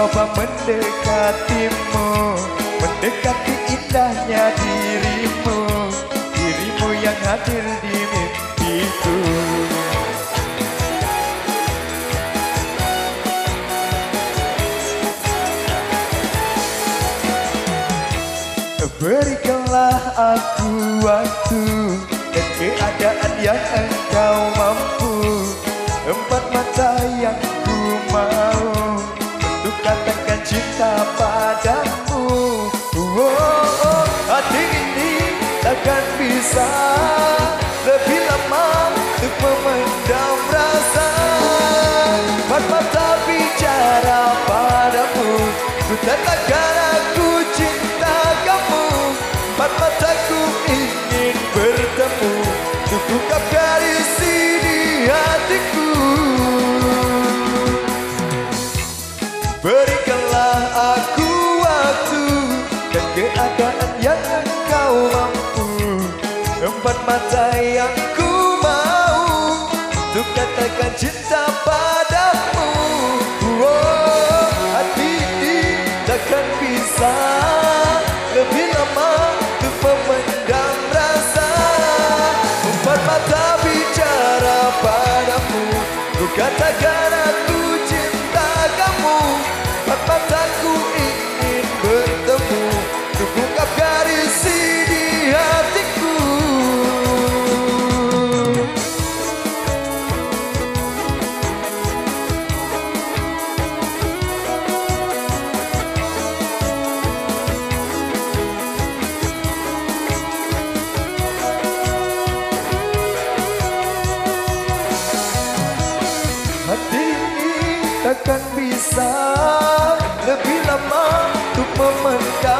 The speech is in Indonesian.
coba mendekatimu, mendekati indahnya dirimu, dirimu yang hadir di mimpiku. Berikanlah aku waktu dan keadaan yang engkau mampu, empat mata yang ku mau untuk katakan cinta padamu. Hati ini takkan bisa lebih lama untuk memendam rasa. Empat mata bicara padamu, ku katakan aku cinta kamu. Empat mataku ingin bertemu, untuk buka garisi di hatiku. Berikanlah aku waktu dan keadaan yang engkau mampu, empat mata yang ku mau untuk katakan cinta padamu. Hati ini takkan bisa lebih lama untuk memendam rasa. Empat mata bicara padamu, ku katakan aku cinta kamu. Empat mataku ingin bertemu, untuk buka garisi di hatiku. Hati ini takkan bisa lebih lama untuk memendam